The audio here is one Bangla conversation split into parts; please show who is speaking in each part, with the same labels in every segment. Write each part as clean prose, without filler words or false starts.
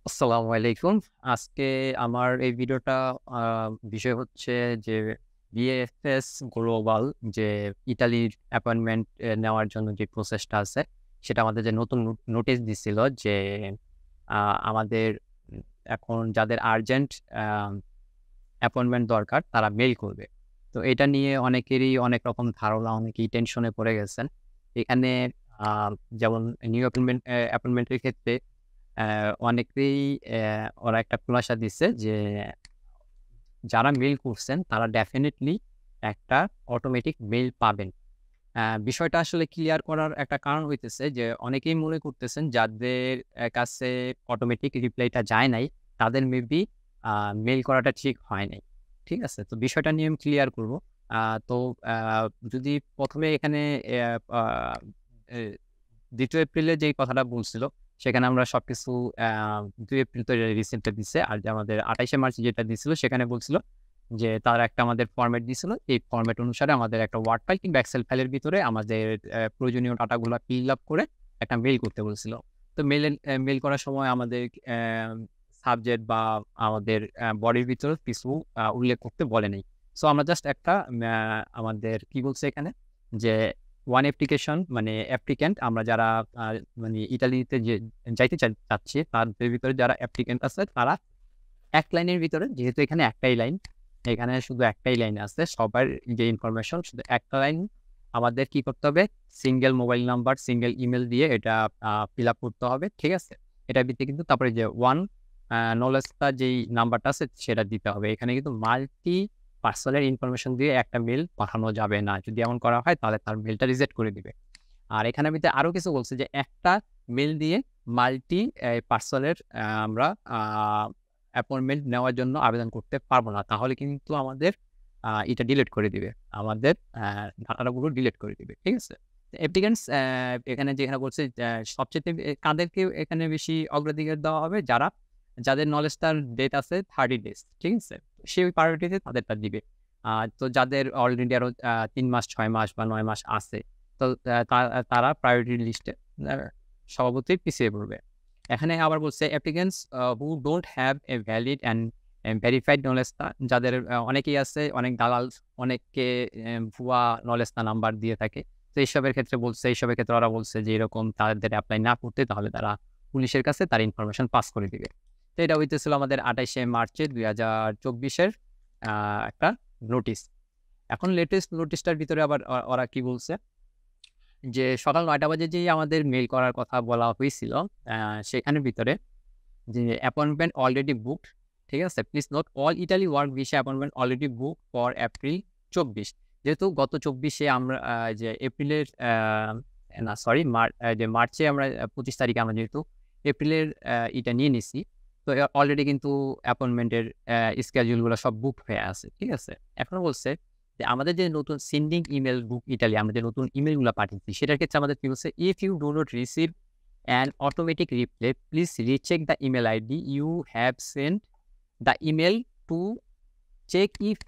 Speaker 1: আসসালামু আলাইকুম। আজকে আমার এই ভিডিওটা আ বিষয় হচ্ছে যে বিএফএস গ্লোবাল যে ইতালির অ্যাপয়েন্টমেন্ট নেওয়ার জন্য যে প্রসেসটা আছে, সেটা আমাদের যে নতুন নোটিশ দিছিল যে আ আমাদের এখন যাদের আর্জেন্ট আ অ্যাপয়েন্টমেন্ট দরকার তারা মেইল করবে। তো এটা নিয়ে অনেকেরই অনেক রকম ধারণা, অনেকেই টেনশনে পড়ে গেছেন। এখানে আ যেমন নিউ অ্যাপয়েন্টমেন্টের ক্ষেত্রে অ্যা অনেকেই ওরা একটা খুলাসা দিছে যে যারা মেইল করছেন তারা ডেফিনিটলি একটা অটোমেটিক মেইল পাবেন। বিষয়টা আসলে ক্লিয়ার করার একটা কারণ হইতেছে যে অনেকেই মনে করতেছেন যাদের কাছে অটোমেটিক রিপ্লাইটা যায় নাই, তাদের মেবি আ মেইল করাটা ঠিক হয় নাই। ঠিক আছে? তো বিষয়টা নিয়ে আমি ক্লিয়ার করব। আ তো আ যদি ১ম এ এখানে অ্যা আ এ ২য় এপ্রিলে যেই কথাটা বলছিল, সেখানে আমরা সবকিছু আ ২ এপ্রিল তো রিসেন্টটা দিছে। আর যে আমাদের ২৮শে মার্চ যেটা দিছিল, সেখানে বলছিল যে তারা একটা আমাদের ফরমেট দিছিল। এই ফরমেট অনুসারে আমাদের একটা ওয়ার্ড ফাইল কিংবা এক্সেল ফাইলের ভিতরে আমাদের প্রয়োজনীয় ডাটাগুলা ফিল আপ করে একটা মেইল করতে বলছিল। তো মেইল করার সময় আমাদের সাবজেক্ট বা আমাদের বডির ভিতরে কিছু উল্লেখ করতে বলে নাই। সো আমরা জাস্ট একটা আমাদের কি বলছে এখানে যে ওয়ান অ্যাপ্লিকেশন মানে অ্যাপ্লিক্যান্ট আমরা যারা আ মানে ইতালিতে যাইতে চাচ্ছি তাদের ভিতরে যারা অ্যাপ্লিক্যান্ট আছে তারা এক লাইনের ভিতরে যেহেতু এখানে একটাই লাইন, এখানে শুধু একটাই লাইন আছে। সবার যে ইনফরমেশন শুধু একটা লাইন আমাদের কি করতে হবে? Single mobile number, single email দিয়ে এটা ফিল আপ করতে হবে। ঠিক আছে? এটার ভিত্তিতে কিন্তু তারপরে যে নলেজটা যেই নাম্বারটা আছে সেটা দিতে হবে। এখানে কিন্তু মাল্টি পার্সনের ইনফরমেশন দিয়ে একটা মেইল পাঠানো যাবে না। যদি এমন করা হয় তাহলে তার মেইলটা রিজেক্ট করে দিবে। আর এখানের ভিতরে আরো কিছু বলছে যে একটা মেইল দিয়ে মাল্টি পার্সনের আমরা আ অ্যাপয়েন্টমেন্ট নেওয়ার জন্য আবেদন করতে পারব না। তাহলে কিন্তু আমাদের এটা ডিলিট করে দিবে। আমাদের ডাটাগুলো ডিলিট করে দিবে। ঠিক আছে? অ্যাপ্লিক্যান্টস এখানে যেখানে বলছে সবচাইতে কাদেরকে এখানে বেশি অগ্রাধিকার দেওয়া হবে? যাদের নলেজটার ডেট আছে 30 ডেজ। ঠিক আছে? সেই প্রায়োরিটিতে তাদেরটা দিবে। তো যাদের অলরেডি আরো ৩ মাস, ৬ মাস বা ৯ মাস আছে তো তারা প্রায়োরিটি লিস্টে আ স্বভাবতই পিছিয়ে পড়বে। এখানে আবার বলছে applicants who don't have a valid and verified নলেজটা যাদের অনেকেই আছে, অনেক দালাল অনেককে ভুয়া নলেজটা নাম্বার দিয়ে থাকে। তো এইসবের ক্ষেত্রে বলছে, এইসবের ক্ষেত্রে ওরা বলছে যে এরকম তাদের এপ্লাই না করতে তাহলে তারা পুলিশের কাছে তার ইনফরমেশন পাস করে দিবে। তো এটা হইতেছিল আমাদের ২৮শে মার্চের ২০২৪ এর একটা নোটিশ। এখন লেটেস্ট নোটিশটার ভিতরে আবার ওরা কি বলছে? যে সকাল ৯ঃ০০ বাজে যেই আমাদের মেইল করার কথা বলা হইছিল, আ সেখানের ভিতরে যে অ্যাপয়েন্টমেন্ট অলরেডি বুকড, ঠিক আছে? Please note all Italy work visa appointment already booked for April ২৪। যেহেতু গত ২৪ এ আমরা যে এপ্রিলের না সরি যে মার্চে আমরা ২৫ তারিখে আমরা যেহেতু এপ্রিলের ইটা নিয়ে নিছি। তো অলরেডি কিন্তু অ্যাপয়েন্টমেন্টের স্কেডিউল গুলা সব বুক হয়ে আছে। ঠিক আছে? এখন বলছে যে আমাদের যে নতুন সেন্ডিং ইমেইল বুক ইটালি আমরা যে নতুন ইমেইল গুলা পাঠিয়েছি সেটার ক্ষেত্রে আমাদের কি বলছে? If you do not receive an automatic reply, please recheck the email ID you have sent the email to check if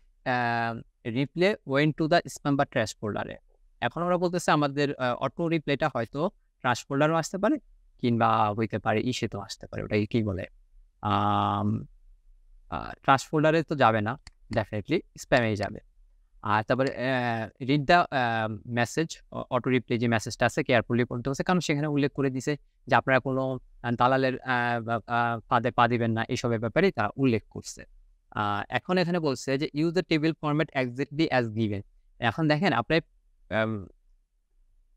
Speaker 1: reply went to the spam বা trash folder এ। এখন ওরা বলতেছে আমাদের অটো রিপ্লাইটা হয়তো ট্রাশ ফোল্ডারেও আসতে পারে কিংবা হইতে পারে ইসেতেও আসতে পারে। ওটাকে কি বলে? আম আ ট্রাশ ফোল্ডারে তো যাবে না। ডেফিনিটলি স্প্যামেই যাবে। আর তারপরে read the message auto reply যে মেসেজটা আছে কেয়ারফুলি পড়তে হচ্ছে। কারণ সেখানে উল্লেখ করে দিছে যে আপনারা কোন দালালের বা ফাঁদে পা দিবেন না এসবের ব্যাপারেই তারা উল্লেখ করছে। আ এখন এখানে বলছে যে use the table format exactly as given. এখন দেখেন আপনি আম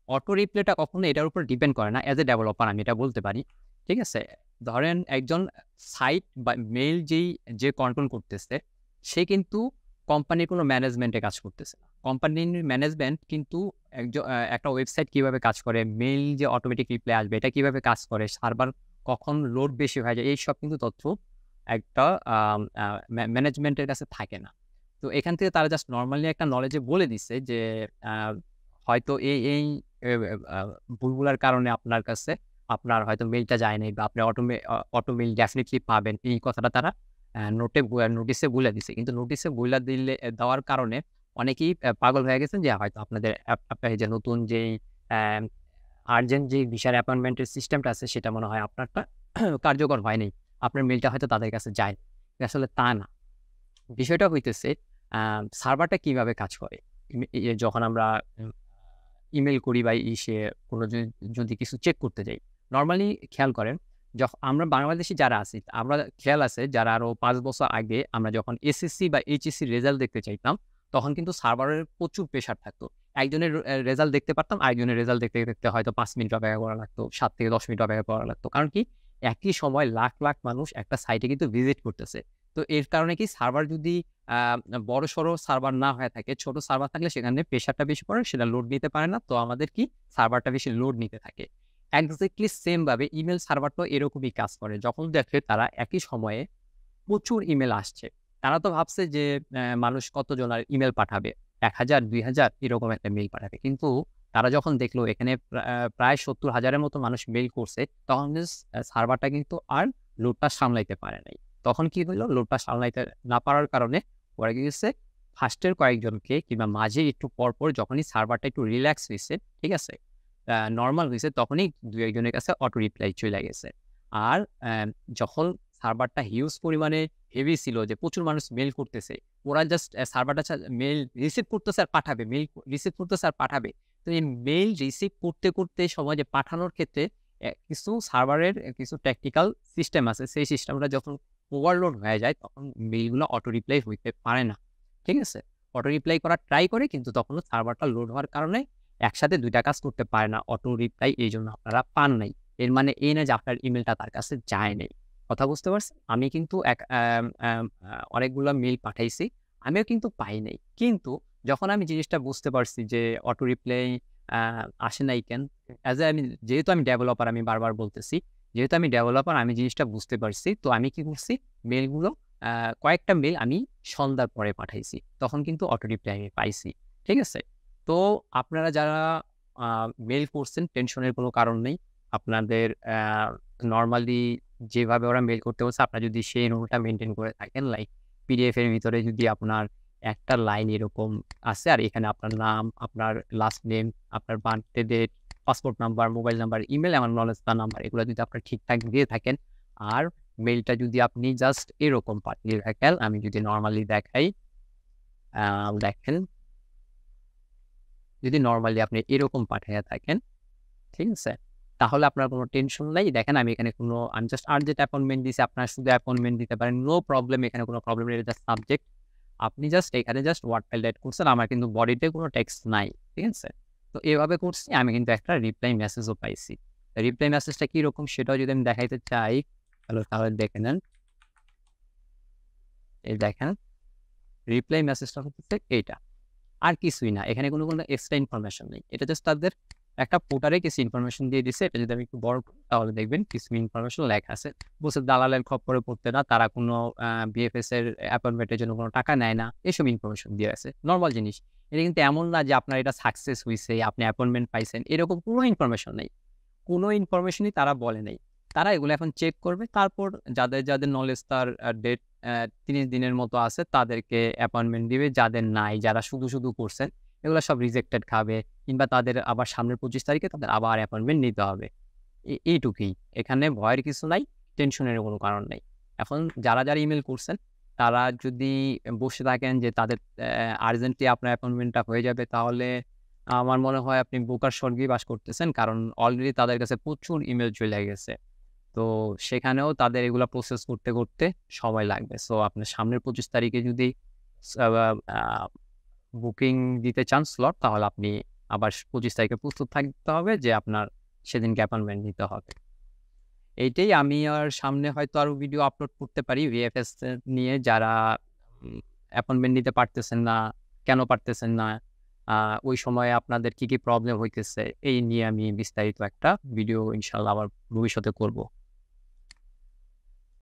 Speaker 1: অটো রিপ্লাইটা কখনো এটার উপর ডিপেন্ড করে না। এজ এ ডেভেলপার আমি এটা বলতে পারি। ঠিক আছে? ধরেন একজন সাইট বা মেইল যে কন্ট্রোল করতেছে, সে কিন্তু কোম্পানির কোনো ম্যানেজমেন্টে কাজ করতেছে না। কোম্পানির ম্যানেজমেন্ট কিন্তু একটা ওয়েবসাইট কিভাবে কাজ করে, মেইল যে অটোমেটিক রিপ্লাই আসবে, এটা কিভাবে কাজ করে, সার্ভার কখন লোড বেশি হয়ে যায়, এইসব কিন্তু তথ্য একটা আম আ ম্যানেজমেন্টের কাছে থাকে না। তো এখান থেকে তারা জাস্ট নরমালি একটা নলেজে বলে দিছে যে আ হয়তো এই এ আ ভুলগুলার কারণে আপনার কাছে আপনার হয়তো মেইলটা যায় নাই বা আপনি অটো মেইল ডেফিনিটলি পাবেন। এই কথাটা তারা নোটিসে বইলা দিছে। কিন্তু নোটিসে বইলা দেওয়ার কারণে অনেকেই পাগল হয়ে গেছেন যে হয়তো আপনাদের আপনার এই যে নতুন যেই আর্জেন্ট যেই ভিসার অ্যাপয়েন্টমেন্টের সিস্টেমটা আছে সেটা মনে হয় আপনারটা কার্যকর হয় নাই। আপনার মেইলটা হয়তো তাদের কাছে যায় না। আসলে তা না। বিষয়টা হইতেছে সার্ভারটা কিভাবে কাজ করে? যখন আমরা উম ইমেইল করি বা কোনো যদি কিছু চেক করতে যাই। নরমালি খেয়াল করেন, আমরা বাংলাদেশী যারা আছি, আমরা খেয়াল আছে যারা আরো ৫ বছর আগে আমরা যখন এসএসসি বা এইচএসসি রেজাল্ট দেখতে চাইতাম, তখন কিন্তু সার্ভারের প্রচুর প্রেশার থাকতো। একজনের রেজাল্ট দেখতে পারতাম, আরেকজনের রেজাল্ট দেখতে হয়তো ৫ মিনিট অপেক্ষা করা লাগতো, ৭ থেকে ১০ মিনিট অপেক্ষা করা লাগতো। কারণ কি? একই সময় লাখ, লাখ মানুষ একটা সাইটে কিন্তু ভিজিট করতেছে। তো এর কারণে কি সার্ভার যদি আ বড়সড় সার্ভার না হয়ে থাকে, ছোট সার্ভার থাকলে সেখানে প্রেশারটা বেশি পড়ে, সেটা লোড নিতে পারে না। তো আমাদের কি সার্ভারটা বেশি লোড নিতে থাকে। এক্সাক্টলি সেম ভাবে ইমেইল সার্ভারটাও এরকমই কাজ করে। যখন দেখে তারা একই সময়ে প্রচুর ইমেইল আসছে। তারা তো ভাবছে যে মানুষ কতজন আর ইমেইল পাঠাবে। ১,০০০, ২,০০০ এরকম একটা মেইল পাঠাবে। কিন্তু তারা যখন দেখলো এখানে প্রায় ৭০,০০০ এর মতো মানুষ মেইল করছে, তখন কিন্তু সার্ভারটা কিন্তু আর লোডটা সামলাইতে পারে নাই। তখন কি হইল? লোডটা সামলাইতে না পারার কারণে ওরা কি করছে, ফার্স্টের কয়েকজনকে কিংবা মাঝে একটু পরপর যখনই সার্ভারটা একটু রিল্যাক্স হইছে, ঠিক আছে? নরমাল হইছে তখনই ২-১ জনের কাছে অটো রিপ্লাই চইলা গেছে। আর যখন সার্ভারটা হিউজ পরিমাণে হেভি ছিল যে প্রচুর মানুষ মেইল করতেছে। ওরা জাস্ট সার্ভারটা মেইল রিসিভ করতেছে আর পাঠাবে। মেইল রিসিভ করতেছে আর পাঠাবে। তো এই মেইল রিসিভ করতে সময় যে পাঠানোর ক্ষেত্রে কিছু সার্ভারের কিছু টেকনিক্যাল সিস্টেম আছে। সেই সিস্টেমটা যখন ওভারলোড হয়ে যায় তখন মেইলগুলো অটো রিপ্লাই হইতে পারে না। ঠিক আছে? অটো রিপ্লাই করার ট্রাই করে কিন্তু তখনও সার্ভারটা লোড হওয়ার কারণে একসাথে ২ টা কাজ করতে পারে না। অটো রিপ্লাই এইজন্য আপনারা পান নাই। এর মানে এই না যে আপনার ইমেইলটা তার কাছে যায় নাই। কথা বুঝতে পারছেন? আমি কিন্তু এক অ্যাম অ্যাম অনেকগুলা মেইল পাঠাইছি। আমিও কিন্তু পাই নাই। কিন্তু যখন আমি জিনিসটা বুঝতে পারছি যে অটো রিপ্লাই আ আসে নাই কেন? যেহেতু আমি ডেভেলপার আমি বারবার বলতেছি। যেহেতু আমি ডেভেলপার আমি জিনিসটা বুঝতে পারছি। তো আমি কি করছি? মেইলগুলো আ কয়েকটা মেইল আমি সন্ধ্যার পরে পাঠাইছি। তখন কিন্তু অটো রিপ্লাই আমি পাইছি। ঠিক আছে? তো আপনারা যারা আ মেইল করছেন টেনশনের কোনো কারণ নেই। আপনাদের নরমালি যেভাবে ওরা মেইল করতে বলছে আপনারা যদি সেই রুলটা মেইনটেইন করে থাকেন, লাইক পিডিএফ এর ভিতরে যদি আপনার একটা লাইন এরকম আছে আর এখানে আপনার নাম, আপনার লাস্ট নেম, আপনার birthday date, passport number, mobile number, email এবং নলেজ বা নাম্বার এগুলো যদি আপনার ঠিকঠাক দিয়ে থাকেন আর মেইলটা যদি আপনি জাস্ট এরকম পাঠিয়ে থাকেন, আমি যদি নরমালি দেখাই, দেখেন যদি নরমালি আপনি এরকম পাঠাইয়া থাকেন, ঠিক আছে? তাহলে আপনার কোনো টেনশন নাই। দেখেন আমি জাস্ট আর্জেন্ট অ্যাপয়েন্টমেন্ট দিছি। আপনারা শুধু অ্যাপয়েন্টমেন্ট দিতে পারেন। নো প্রবলেম এখানে কোনো প্রবলেম নেই। এটা জাস্ট সাবজেক্ট। আপনি জাস্ট এখানে জাস্ট ওয়ার্ড ফাইল এড করছেন। আমার কিন্তু বডিতে কোনো টেক্সট নাই। ঠিক আছে? তো এভাবে করছি আমি কিন্তু একটা রিপ্লাই মেসেজও পাইছি। রিপ্লাই মেসেজটা কিরকম সেটাও যদি আমি দেখাইতে চাই, তাহলে দেখে নেন। এই দেখেন রিপ্লাই মেসেজটা হচ্ছে এইটা। আর কিছুই না। এখানে কোনো এক্সট্রা ইনফরমেশন নেই। এটা জাস্ট তাদের একটা ফুটারে কিছু ইনফরমেশন দিয়ে দিছে। এটা যদি আমি একটু বড় করি তাহলে দেখবেন কিছু ইনফরমেশন লেখা আছে। বলছে দালালের খপ্পরে পড়তে না। তারা কোনো বিএফএস এর অ্যাপয়েন্টমেন্ট এর জন্য কোনো টাকা নেয় না। এসব ইনফরমেশন দেয়া আছে। নরমাল জিনিস। এটা কিন্তু এমন না যে আপনার এটা সাকসেস হইছে, আপনি অ্যাপয়েন্টমেন্ট পাইছেন। এরকম কোনো ইনফরমেশন নেই। কোনো ইনফরমেশনই তারা বলে নাই। তারা এগুলো এখন চেক করবে। তারপর যাদের নলেজ তার ডেট ৩০ দিনের মতো আছে তাদেরকে অ্যাপয়েন্টমেন্ট দিবে। যাদের নাই, যারা শুধু করছেন, এগুলো সব রিজেক্টেড খাবে কিংবা তাদের আবার সামনের ২৫ তারিখে তাদের আবার অ্যাপয়েন্টমেন্ট নিতে হবে। এইটুকুই। এখানে ভয়ের কিছু নাই, টেনশনেরও কোনো কারণ নেই। এখন যারা ইমেইল করছেন, তারা যদি বসে থাকেন যে তাদের আর্জেন্টলি আপনার অ্যাপয়েন্টমেন্টটা হয়ে যাবে, তাহলে আমার মনে হয় আপনি বোকার স্বর্গেই বাস করতেছেন। কারণ অলরেডি তাদের কাছে প্রচুর ইমেইল চইলা গেছে। তো সেখানেও তাদের এগুলা প্রসেস করতে সময় লাগবে। সো আপনার সামনের ২৫ তারিখে যদি সা আ বুকিং দিতে চান স্লট, তাহলে আপনি আবার ২৫ তারিখে প্রস্তুত থাকতে হবে যে আপনার সেদিনকে অ্যাপয়েন্টমেন্ট নিতে হবে। এইটাই আমি আর সামনে হয়তো আরো ভিডিও আপলোড করতে পারি VFS নিয়ে যারা অ্যাপয়েন্টমেন্ট নিতে পারতেছেন না, কেন পারতেছেন না? আ ওই সময়ে আপনাদের কি প্রবলেম হইতেছে? এই নিয়ে আমি বিস্তারিত একটা ভিডিও ইনশাআল্লাহ আবার ভবিষ্যতে করব।